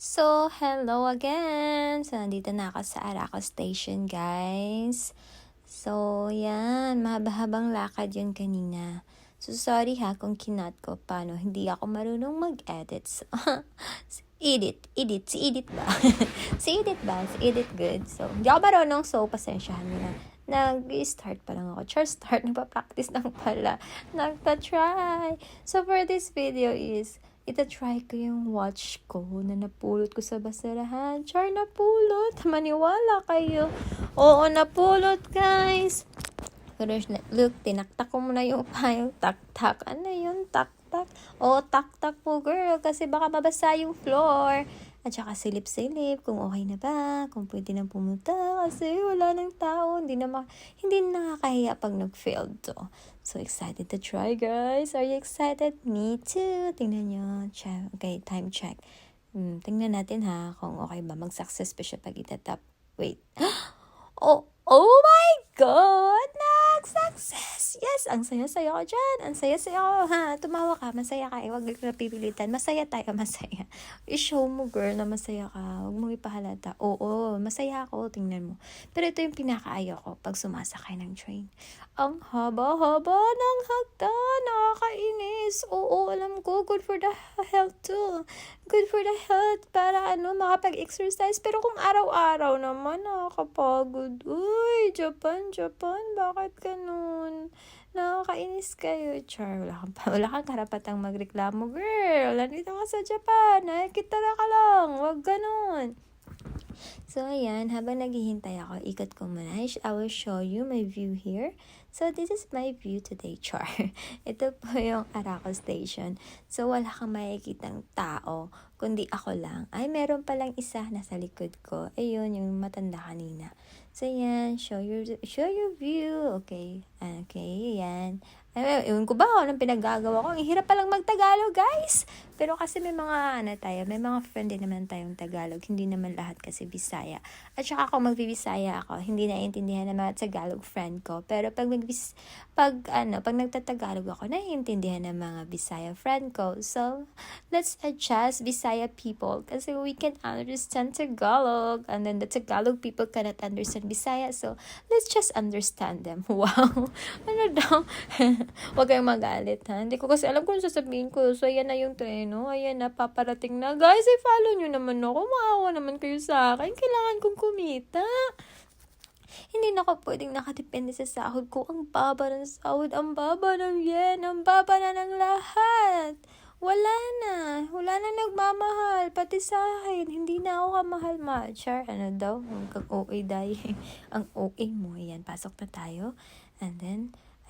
So, hello again! So, nandito na ako sa Araco Station, guys. So, yan. Mahaba-habang lakad yun kanina. So, sorry ha kung kinat ko. Paano? Hindi ako marunong mag-edit. So, si Edit ba? Si Edit good. So, hindi ako marunong. So, pasensyahan mo na. Nag-start pa lang ako. Start. Nagpa-practice lang pala. Nagpa-try. So, for this video is, ita-try ko yung watch ko na napulot ko sa basurahan. Napulot. Maniwala kayo. Oo, napulot, guys. Pero look, tinaktak ko muna yung file. Tak-tak. Ano yun? Tak-tak. Oo, tak-tak po, girl. Kasi baka mabasa yung floor. At saka silip-silip kung okay na ba, kung pwede nang pumunta kasi wala nang tao, hindi nakakahiya pag nag-failed to. So excited to try, guys. Are you excited? Me too. Tingnan nyo. Okay, time check. Tingnan natin ha kung okay ba. Mag-success pa siya pag itatap. Wait. Oh my God! Nag-success! Yes! Ang saya-saya ko dyan. Ang saya-saya ko, ha? Tumawa ka. Masaya ka. Huwag ka napipilitan. Masaya tayo. Masaya. I-show mo, girl, na masaya ka. Huwag mo ipahalata. Oo, masaya ako. Tingnan mo. Pero ito yung pinakaayaw ko pag sumasakay ng train. Ang haba-haba ng hagda. Nakakainis. Oo, alam ko. Good for the health too. Good for the health. Para makapag-exercise. Pero kung araw-araw naman, nakakapagod. Uy, Japan. Bakit ganun? Nakakainis kayo, Char. Wala kang karapatang magreklamo, girl. Nandito ka sa Japan. Nakikita na ka lang. Wag ganun. So, ayan. Habang naghihintay ako, ikot ko muna. I will show you my view here. So, this is my view today, Char. Ito po yung Araco Station. So, wala kang makikitang tao, kundi ako lang. Ay, meron palang isa nasa likod ko. Ayun, yung matanda kanina. So, yan. Show your view. Okay. Okay, yan. Ay, ewan ko ba anong pinaggagawa ko. Ang hirap palang mag-Tagalog, guys. Pero kasi may mga may mga friend din naman tayong Tagalog. Hindi naman lahat kasi Bisaya. At saka kung magbibisaya ako, hindi naiintindihan ng mga Tagalog friend ko. Pero pag nagtatagalog ako, naiintindihan ng mga Bisaya friend ko. So, let's adjust Bisaya people kasi we can understand Tagalog and then the Tagalog people cannot understand Bisaya. So, let's just understand them. Wow. Ano daw? Huwag kayong magalit, ha? Hindi ko kasi alam kung sasabihin ko. So, ayan na yung treno. Ayan na, paparating na. Guys, i-follow nyo naman ako. Maawa naman kayo sa akin. Kailangan kong kumita. Hindi na ako pwedeng nakadepende sa sahod ko. Ang baba ng sahod, ang baba ng yen, ang baba na ng lahat. Wala na nagmamahal, pati sa akin, hindi na ako kamahal, Char. Ano daw? Ang OA dahil. Ang OA mo, ayan, pasok na tayo. And then,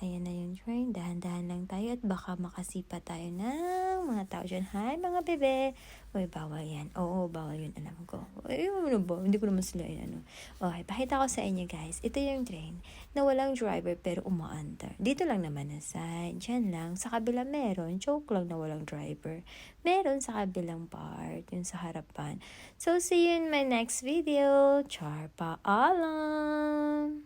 ayan na yung train, dahan-dahan lang tayo at baka makasipa tayo ng mga tao dyan. Hi, mga bebe! Uy, bawal yan. Oo, bawal yun, alam ko. Uy, ano ba? Hindi ko naman sila yun, Okay, pakita ko sa inyo, guys. Ito yung train na walang driver pero umaandar. Dito lang naman na side. Dyan lang. Sa kabila meron. Joke lang na walang driver. Meron sa kabilang part. Yung sa harapan. So, see you in my next video. Char, paalam!